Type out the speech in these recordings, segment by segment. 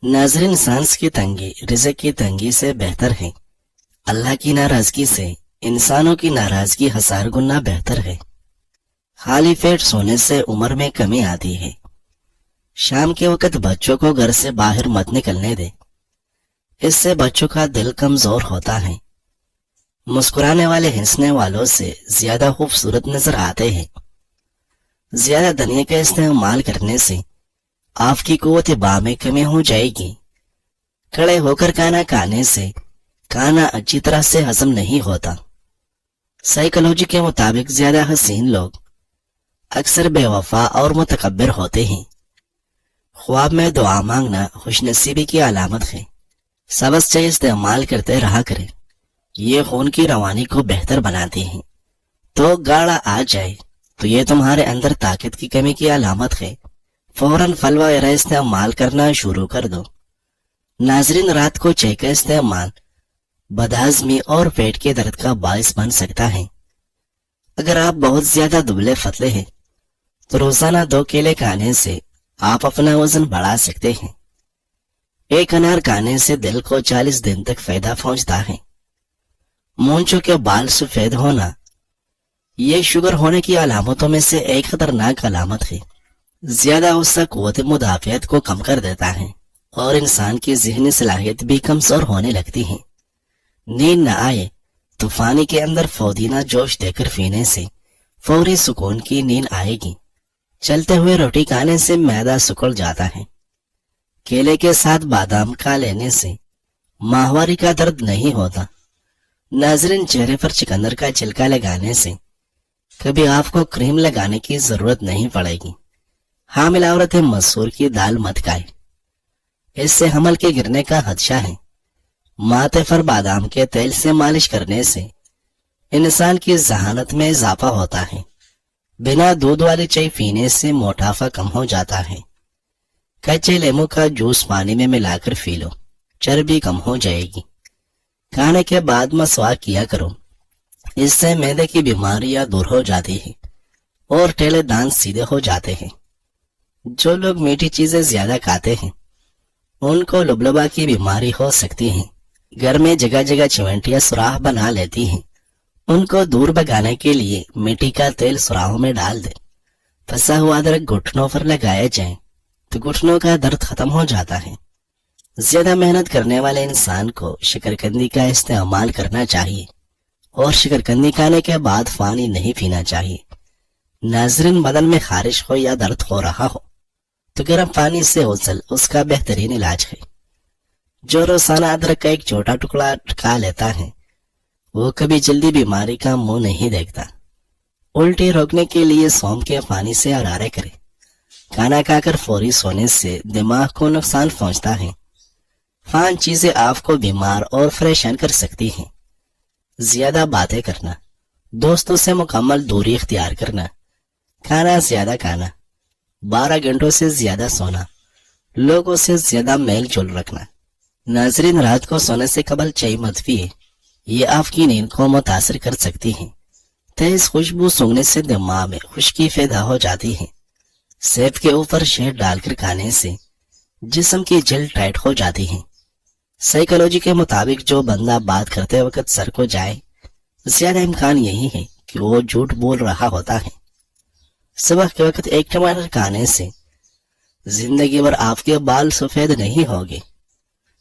नाज़रीन, सांस की तंगी रिज़्क की तंगी से बेहतर है। अल्लाह की नाराजगी से इंसानों की नाराजगी 1000 गुना बेहतर है। खाली पेट सोने से उम्र में कमी आती है। शाम के वक्त बच्चों को घर से बाहर मत निकलने दे, इससे बच्चों का दिल कमजोर होता है। मुस्कुराने वाले हंसने वालों से ज्यादा खूबसूरत नजर आते हैं। ज्यादा धनिया का इस्तेमाल करने से आपकी कुव्वत बा में कमी हो जाएगी। खड़े होकर खाना खाने से खाना अच्छी तरह से हजम नहीं होता। साइकोलॉजी के मुताबिक ज्यादा हसीन लोग अक्सर बेवफा और मुतकब्बिर होते हैं। ख्वाब में दुआ मांगना खुशनसीबी की अलामत है। सबस से इस्तेमाल करते रहा करें, ये खून की रवानी को बेहतर बनाती है। तो गाड़ा आ जाए तो ये तुम्हारे अंदर ताकत की कमी की अलामत है। फौरन फल वगैरह इस्तेमाल करना शुरू कर दो। नाजरीन, रात को चाय का इस्तेमाल बदहजमी और पेट के दर्द का बायस बन सकता है। अगर आप बहुत ज्यादा दुबले पतले हैं तो रोजाना 2 केले खाने से आप अपना वजन बढ़ा सकते हैं। एक अनार खाने से दिल को 40 दिन तक फायदा पहुंचता है। मूंछों के बाल सफेद होना ये शुगर होने की अलामतों में से एक खतरनाक अलामत है। ज्यादा गुस्सा कुव्वत मुदाफियत को कम कर देता है और इंसान की ज़हनी सलाहियत भी कमजोर होने लगती है। नींद न आए तो पानी के अंदर पुदीना जोश देकर पीने से फौरी सुकून की नींद आएगी। चलते हुए रोटी खाने से मैदा सिकुड़ जाता है। केले के साथ बादाम खा लेने से माहवारी का दर्द नहीं होता। नाजरीन, चेहरे पर चुकंदर का छिलका लगाने से कभी आपको क्रीम लगाने की जरूरत नहीं पड़ेगी। हामिल औरतें मसूर की दाल मत खाएं, इससे हमल के गिरने का खदशा है। माथे पर बादाम के तेल से मालिश करने से इंसान की जहानत में इजाफा होता है। बिना दूध वाली चाय पीने से मोटापा कम हो जाता है। कच्चे लेमू का जूस पानी में मिलाकर पी लो, चर्बी कम हो जाएगी। खाने के बाद मसवाक किया करो, इससे मैदे की बीमारियां दूर हो जाती है और टेले दांत सीधे हो जाते हैं। जो लोग मीठी चीजें ज्यादा खाते हैं उनको लुबलबा की बीमारी हो सकती है। घर में जगह जगह चिमटियां सुराख बना लेती हैं, उनको दूर भगाने के लिए मिट्टी का तेल सुराहों में डाल दे। फंसा हुआ अदरक घुटनों पर लगाया जाए तो घुटनों का दर्द खत्म हो जाता है। ज्यादा मेहनत करने वाले इंसान को शकरकंदी का इस्तेमाल करना चाहिए और शकरकंदी खाने के बाद पानी नहीं पीना चाहिए। नाजरीन, बदन में खारिश हो या दर्द हो रहा हो तो गर्म पानी से उसल उसका बेहतरीन इलाज है। जो रोजाना अदरक का एक छोटा टुकड़ा खा लेता है वो कभी जल्दी बीमारी का मुंह नहीं देखता। उल्टी रोकने के लिए सौंफ के पानी से गरारे करें। खाना खाकर फौरी सोने से दिमाग को नुकसान पहुंचता है। 5 चीजें आपको बीमार और परेशान कर सकती हैं। ज्यादा बातें करना, दोस्तों से मुकम्मल दूरी इख्तियार करना, खाना ज्यादा खाना, 12 घंटों से ज्यादा सोना, लोगों से ज्यादा मेल जोल रखना। नाजरीन, रात को सोने से कबल चाय मत पिए, ये आपकी नींद को मुतासर कर सकती है। तेज खुशबू सूंघने से दिमाग में खुश्की पैदा हो जाती है। सेब के ऊपर शहद डालकर खाने से जिस्म की जल्द टाइट हो जाती है। साइकोलॉजी के मुताबिक जो बंदा बात करते वक्त सर को जाए, ज्यादा इम्कान यही है कि वो झूठ बोल रहा होता है। सुबह के वक्त एक टमाटर खाने से जिंदगी भर आपके बाल सफेद नहीं होंगे।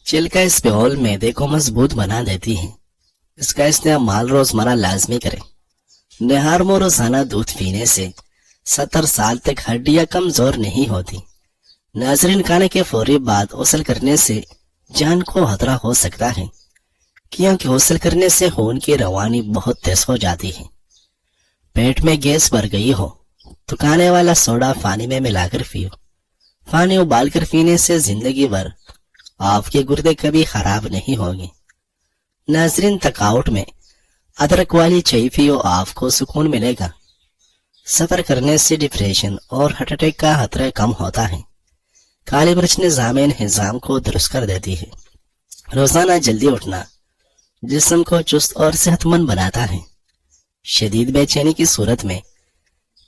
छिलका इस्तेमाल मैदे को मजबूत बना देती है, इसका इस्तेमाल रोजमर्रा लाजमी करें। निहार में रोजाना दूध पीने से 70 साल तक हड्डियां कमजोर नहीं होती। नाजरीन, खाने के फौरी बाद गुस्ल करने से जान को खतरा हो सकता है, क्योंकि गुस्ल करने से खून की रवानी बहुत तेज हो जाती है। पेट में गैस भर गई हो तो खाने वाला सोडा पानी में मिलाकर पियो। पानी उबाल कर पीने से जिंदगी भर आपके गुर्दे कभी खराब नहीं होंगे। नाजरीन, थकावट में अदरक वाली चाय पियो, आपको सुकून मिलेगा। सफर करने से डिप्रेशन और हार्ट अटैक का खतरा कम होता है। काली मिर्च निज़ाम हिजाम को दुरुस्त कर देती है। रोजाना जल्दी उठना जिस्म को चुस्त और सेहतमंद बनाता है। शदीद बेचैनी की सूरत में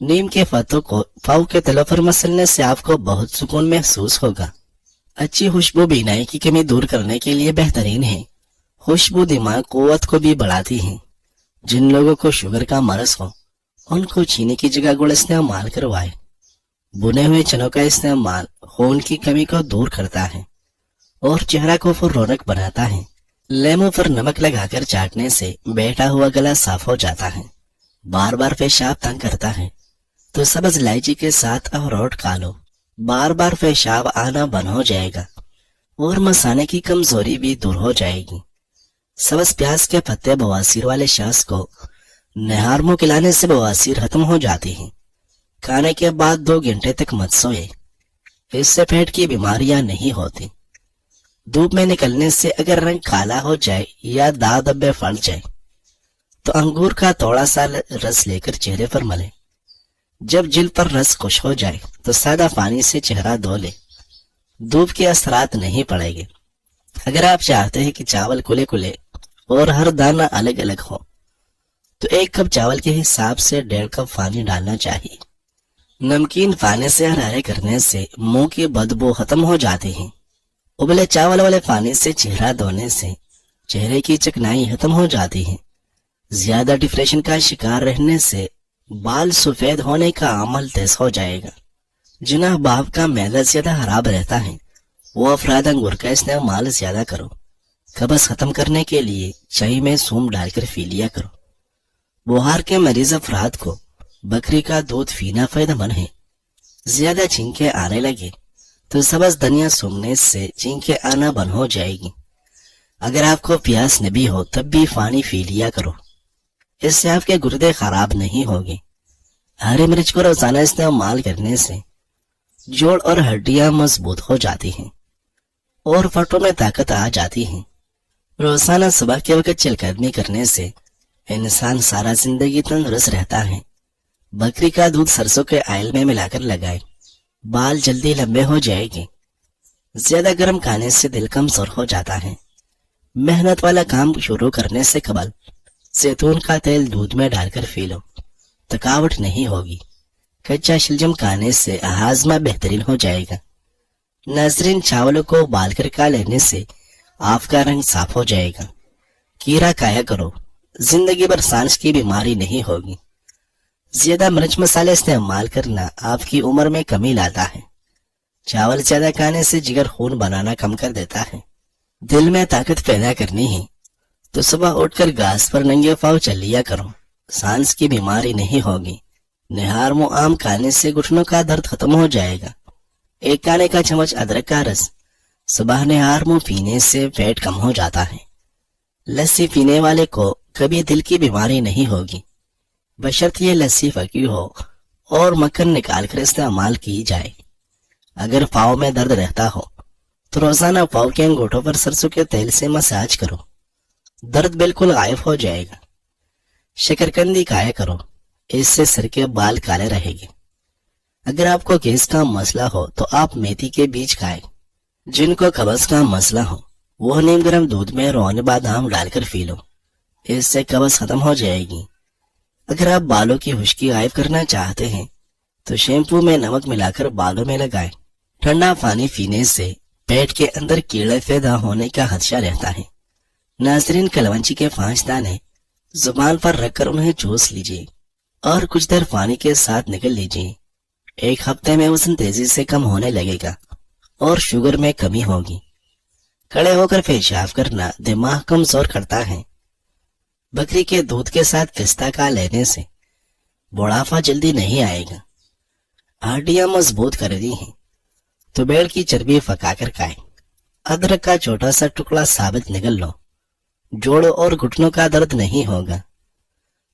नीम के पत्तों को पाँव के तलों पर मसलने से आपको बहुत सुकून महसूस होगा। अच्छी खुशबू बीनाई की कमी दूर करने के लिए बेहतरीन है। खुशबू दिमाग कुव्वत को भी बढ़ाती है। जिन लोगों को शुगर का मरज हो उनको चीनी की जगह गुड़ इस्तेमाल करवाए। बुने हुए चनों का इस्तेमाल खून की कमी को दूर करता है और चेहरा को फिर रौनक बनाता है। लेमू पर नमक लगाकर चाटने से बैठा हुआ गला साफ हो जाता है। बार बार पेशाब तंग करता है तो सब्ज इलायची के साथ अखरोट खा लो, बार बार पेशाब आना बंद हो जाएगा और मसाने की कमजोरी भी दूर हो जाएगी। सब्ज प्याज के पत्ते बवासीर वाले शख्स को निहार मुंह खिलाने से बवासीर खत्म हो जाती है। खाने के बाद 2 घंटे तक मत सोए, इससे पेट की बीमारियां नहीं होती। धूप में निकलने से अगर रंग काला हो जाए या दाग धब्बे फट जाए तो अंगूर का थोड़ा सा रस लेकर चेहरे पर मले। जब जिल्द पर रस खुश हो जाए तो सादा पानी से चेहरा धो ले, धूप के असरात नहीं पड़ेंगे। अगर आप चाहते हैं कि चावल कुले कुले और हर दाना अलग अलग हो तो 1 कप चावल के हिसाब से 1.5 कप पानी डालना चाहिए। नमकीन पानी से हरारे करने से मुंह की बदबू खत्म हो जाती है। उबले चावल वाले पानी से चेहरा धोने से चेहरे की चिकनाई खत्म हो जाती है। ज्यादा डिप्रेशन का शिकार रहने से बाल सफेद होने का अमल तेज हो जाएगा। जिन अहबाब का मैदा ज्यादा खराब रहता है वो अफराद अंगूर का इस्तेमाल ज्यादा करो। कब्ज खत्म करने के लिए चाय में सूम डालकर पी लिया करो। बुखार के मरीज अफराद को बकरी का दूध पीना फायदेमंद है। ज्यादा छींके आने लगे तो सब्ज धनिया सूंघने से छींके आना बंद हो जाएगी। अगर आपको प्यास न भी हो तब भी पानी पी लिया करो, इससे आपके गुर्दे खराब नहीं होंगे। हरी मिर्च को रोजाना इस्तेमाल करने से जोड़ और हड्डियां मजबूत हो जाती हैं और फटों में ताकत आ जाती है। रोजाना सुबह के वक्त चलकदमी करने से इंसान सारा जिंदगी तंदुरुस्त रहता है। बकरी का दूध सरसों के ऑयल में मिलाकर लगाए, बाल जल्दी लंबे हो जाएंगे। ज्यादा गर्म खाने से दिल कमजोर हो जाता है। मेहनत वाला काम शुरू करने से कबल जैतून का तेल दूध में डालकर पी लो, थकावट नहीं होगी। कच्चा शलजम खाने से हाजमा बेहतरीन हो जाएगा। नाजरीन, चावलों को उबालकर खा लेने से आपका रंग साफ हो जाएगा। कीरा खाया करो, जिंदगी भर सांस की बीमारी नहीं होगी। ज्यादा मिर्च मसाले इस्तेमाल करना आपकी उम्र में कमी लाता है। चावल ज्यादा खाने से जिगर खून बनाना कम कर देता है। दिल में ताकत पैदा करनी है तो सुबह उठकर घास पर नंगे पांव चल लिया करो, सांस की बीमारी नहीं होगी। निहार मुंह आम खाने से घुटनों का दर्द खत्म हो जाएगा। 1 खाने का चम्मच अदरक का रस सुबह निहार मुंह पीने से पेट कम हो जाता है। लस्सी पीने वाले को कभी दिल की बीमारी नहीं होगी, बशर्ते ये लस्सी फकी हो और मक्खन निकाल कर इस्तेमाल की जाए। अगर पाँव में दर्द रहता हो तो रोजाना पाँव के अंगूठों पर सरसों के तेल से मसाज करो, दर्द बिल्कुल गायब हो जाएगा। शकरकंदी खाया करो, इससे सिर के बाल काले रहेंगे। अगर आपको गैस का मसला हो तो आप मेथी के बीज खाएं। जिनको कब्ज का मसला हो वो नीम गर्म दूध में रोने बादाम डालकर पी लो, इससे कब्ज खत्म हो जाएगी। अगर आप बालों की खुश्की गायब करना चाहते हैं तो शैम्पू में नमक मिलाकर बालों में लगाएं। ठंडा पानी पीने से पेट के अंदर कीड़े पैदा होने का खदशा रहता है। नाजरीन, कलवंजी के 5 दाने जुबान पर रखकर उन्हें चूस लीजिए और कुछ देर पानी के साथ निकल लीजिए। 1 हफ्ते में वजन तेजी से कम होने लगेगा और शुगर में कमी होगी। खड़े होकर पेशाब करना दिमाग कमजोर करता है। बकरी के दूध के साथ पिस्ता खा लेने से बुढ़ापा जल्दी नहीं आएगा। हड्डियां मजबूत कर दी हैं तो भेड़ की चर्बी पकाकर खाएं। अदरक का छोटा सा टुकड़ा साबित निगल लो, जोड़ों और घुटनों का दर्द नहीं होगा।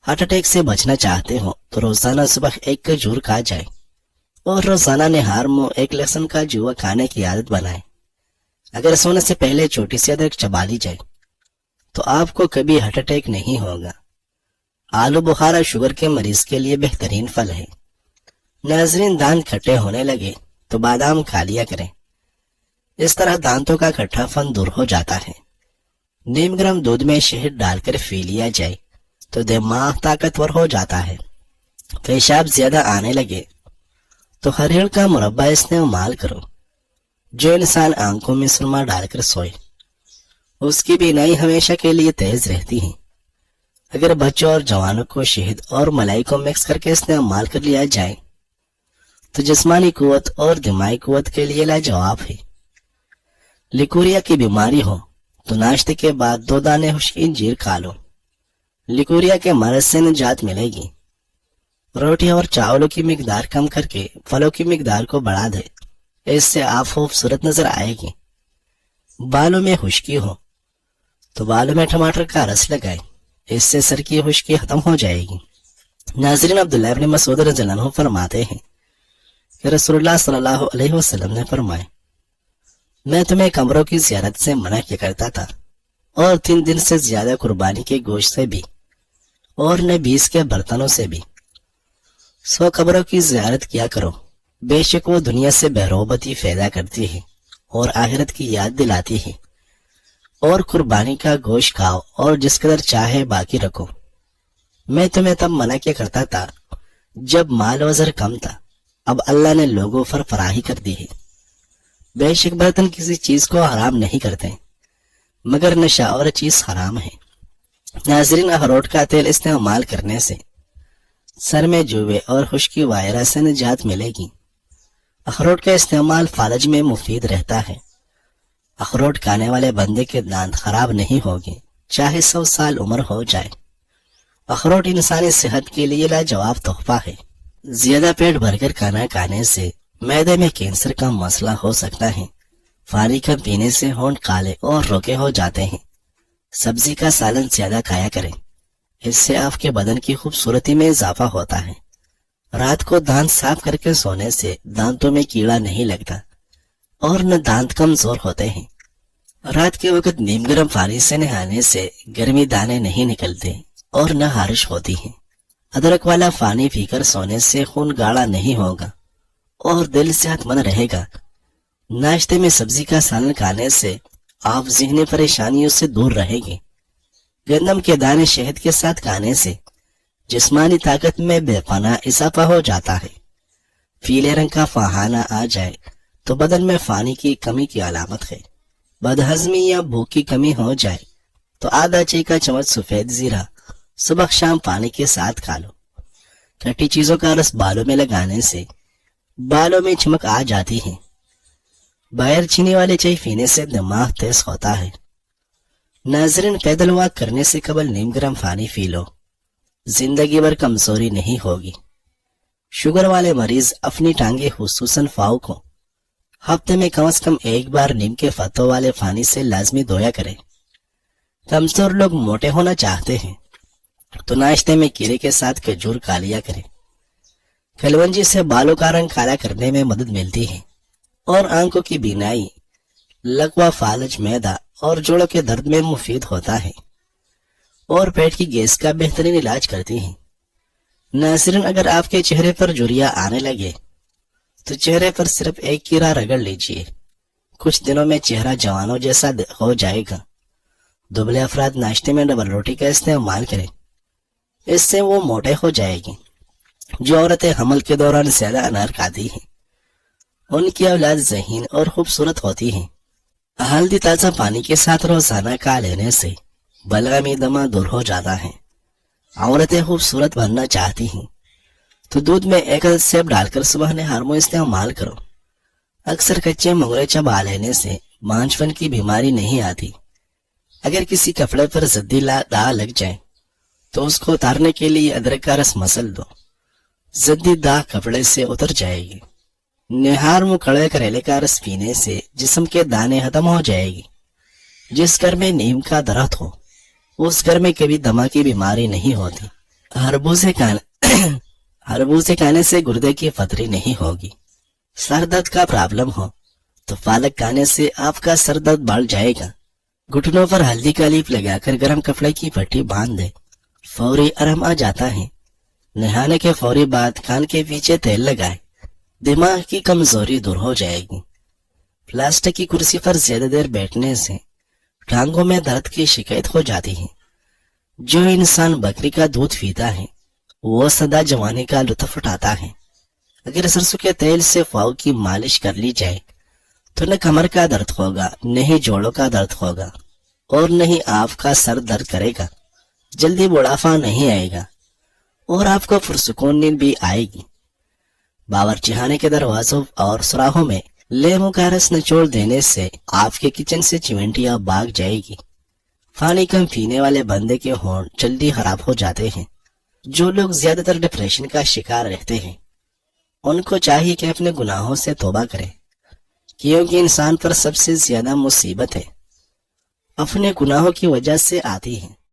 हार्ट अटैक से बचना चाहते हो तो रोजाना सुबह 1 खजूर खा जाए और रोजाना निहार मुंह 1 लहसुन का जुआ खाने की आदत बनाए। अगर सोने से पहले छोटी सी अदरक चबा ली जाए तो आपको कभी हार्ट अटैक नहीं होगा। आलू बुखारा शुगर के मरीज के लिए बेहतरीन फल है। नाजरीन, दांत खट्टे होने लगे तो बादाम खा लिया करें, इस तरह दांतों का खट्टापन दूर हो जाता है। नीम गर्म दूध में शहद डालकर पी लिया जाए तो दिमाग ताकतवर हो जाता है। पेशाब ज्यादा आने लगे तो हरियर का मुरब्बा इस्तेमाल करो, جو انسان آنکھوں میں سرما ڈال کر سوئے اس کی بینائی ہمیشہ کے لیے تیز رہتی ہے۔ اگر بچوں اور جوانوں کو شہد اور ملائی کو مکس کر کے استعمال کر لیا جائے تو جسمانی قوت اور دماغی قوت کے لیے لاجواب ہے۔ لیکوریا کی بیماری ہو تو ناشتے کے بعد 2 دانے خشک انجیر کھا لو، لیکوریا کے مرض سے نجات ملے گی۔ روٹی اور چاولوں کی مقدار کم کر کے پھلوں کی مقدار کو بڑھا دے، اس سے آپ خوبصورت نظر آئے گی۔ بالوں میں خشکی ہو تو بالوں میں ٹماٹر کا رس لگائے، اس سے سر کی خشکی ختم ہو جائے گی۔ ناظرین، عبداللہ ابن مسعود رضی اللہ عنہ فرماتے ہیں کہ رسول اللہ صلی اللہ علیہ وسلم نے فرمایا، میں تمہیں قبروں کی زیارت سے منع کیا کرتا تھا، اور 3 دن سے زیادہ قربانی کے گوشت سے بھی، اور نہ 20 کے برتنوں سے بھی۔ سو قبروں کی زیارت کیا کرو، بے شک وہ دنیا سے بہروبتی پیدا کرتی ہے اور آخرت کی یاد دلاتی ہے۔ اور قربانی کا گوشت کھاؤ اور جس قدر چاہے باقی رکھو۔ میں تمہیں تب منع کیا کرتا تھا جب مال و زر کم تھا، اب اللہ نے لوگوں پر فراہی کر دی ہے۔ بے شک برتن کسی چیز کو حرام نہیں کرتے مگر نشہ اور چیز حرام ہے۔ ناظرین، اخروٹ کا تیل استعمال کرنے سے سر میں جوے اور خشکی وغیرہ سے نجات ملے گی۔ اخروٹ کا استعمال فالج میں مفید رہتا ہے۔ اخروٹ کھانے والے بندے کے دانت خراب نہیں ہوگے چاہے 100 سال عمر ہو جائے۔ اخروٹ انسانی صحت کے لیے لاجواب تحفہ ہے۔ زیادہ پیٹ بھر کر کھانا کھانے سے معدے میں کینسر کا مسئلہ ہو سکتا ہے۔ پانی کم پینے سے ہونٹ کالے اور روکے ہو جاتے ہیں۔ سبزی کا سالن زیادہ کھایا کریں، اس سے آپ کے بدن کی خوبصورتی میں اضافہ ہوتا ہے۔ رات کو دانت صاف کر کے سونے سے دانتوں میں کیڑا نہیں لگتا اور نہ دانت کمزور ہوتے ہیں۔ رات کے وقت نیم گرم پانی سے نہانے سے گرمی دانے نہیں نکلتے اور نہ خارش ہوتی ہے۔ ادرک والا پانی پی کر سونے سے خون گاڑھا نہیں ہوگا اور دل صحت مند رہے گا۔ ناشتے میں سبزی کا سالن کھانے سے آپ ذہنی پریشانیوں سے دور رہیں گے۔ گندم کے دانے شہد کے ساتھ کھانے سے جسمانی طاقت میں بے پناہ اضافہ ہو جاتا ہے۔ پیلے رنگ کا فہانہ آ جائے تو بدن میں پانی کی کمی کی علامت ہے۔ بدہضمی یا بھوک کی کمی ہو جائے تو آدھا چائے کا چمچ سفید زیرہ صبح شام پانی کے ساتھ کھا لو۔ کھٹی چیزوں کا رس بالوں میں لگانے سے بالوں میں چمک آ جاتی ہے۔ بغیر چینی والے چائے پینے سے دماغ تیز ہوتا ہے۔ ناظرین، پیدل واک کرنے سے قبل نیم گرم پانی پی لو، زندگی بھر کمزوری نہیں ہوگی۔ شوگر والے مریض اپنی ٹانگیں خصوصاً پاؤں کو ہفتے میں کم از کم 1 بار نیم کے پتوں والے پانی سے لازمی دھویا کریں۔ کمزور لوگ موٹے ہونا چاہتے ہیں تو ناشتے میں کیلے کے ساتھ کھجور کھا لیا کریں۔ کلونجی سے بالوں کا رنگ کالا کرنے میں مدد ملتی ہے اور آنکھوں کی بینائی، لکوا، فالج، معدہ اور جوڑوں کے درد میں مفید ہوتا ہے اور پیٹ کی گیس کا بہترین علاج کرتی ہے۔ ناظرین، اگر آپ کے چہرے پر جھریاں آنے لگے تو چہرے پر صرف 1 کیرا رگڑ لیجئے، کچھ دنوں میں چہرہ جوانوں جیسا ہو جائے گا۔ دبلے افراد ناشتے میں ڈبل روٹی کا استعمال کریں، اس سے وہ موٹے ہو جائے گی۔ جو عورتیں حمل کے دوران زیادہ انار کھاتی ہیں ان کی اولاد ذہین اور خوبصورت ہوتی ہیں۔ ہلدی تازہ پانی کے ساتھ روزانہ کھا لینے سے بلغمی دمہ دور ہو جاتا ہے۔ عورتیں خوبصورت بننا چاہتی ہیں تو دودھ میں 1 عدد سیب ڈال کر صبح نہار میں استعمال کرو۔ اکثر کچے منگرے چبا لینے سے بانجھپن کی بیماری نہیں آتی۔ اگر کسی کپڑے پر زدی داغ لگ جائے تو اس کو اتارنے کے لیے ادرک کا رس مسل دو، زدی داغ کپڑے سے اتر جائے گی۔ نہار میں کڑوے کریلے کا رس پینے سے جسم کے دانے ختم ہو جائے گی۔ جس گھر میں نیم کا درخت ہو اس گھر میں کبھی دمہ کی بیماری نہیں ہوتی۔ خربوزے کھانے سے گردے کی پتھری نہیں ہوگی۔ سر درد کا پرابلم ہو تو پالک کھانے سے آپ کا سر درد بڑھ جائے گا۔ گھٹنوں پر ہلدی کا لیپ لگا کر گرم کپڑے کی پٹی باندھ دے، فوری آرام آ جاتا ہے۔ نہانے کے فوری بعد کان کے پیچھے تیل لگائے، دماغ کی کمزوری دور ہو جائے گی۔ پلاسٹک کی کرسی پر زیادہ دیر بیٹھنے سے ٹانگوں میں درد کی شکایت ہو جاتی ہے۔ جو انسان بکری کا دودھ پیتا ہے وہ سدا جوانی کا لطف اٹھاتا ہے۔ اگر سرسوں کے تیل سے پاؤں کی مالش کر لی جائے تو نہ کمر کا درد ہوگا، نہ ہی جوڑوں کا درد ہوگا، اور نہ ہی آپ کا سر درد کرے گا۔ جلدی بڑھاپا نہیں آئے گا اور آپ کو پرسکون نیند بھی آئے گی۔ باورچی خانے کے دروازوں اور سوراخوں میں لیموں کا رس نچوڑ دینے سے آپ کے کچن سے چمنٹیاں بھاگ جائے گی۔ پانی کم پینے والے بندے کے ہونٹ جلدی خراب ہو جاتے ہیں۔ جو لوگ زیادہ تر ڈپریشن کا شکار رہتے ہیں ان کو چاہیے کہ اپنے گناہوں سے توبہ کریں، کیونکہ انسان پر سب سے زیادہ مصیبت ہے اپنے گناہوں کی وجہ سے آتی ہے۔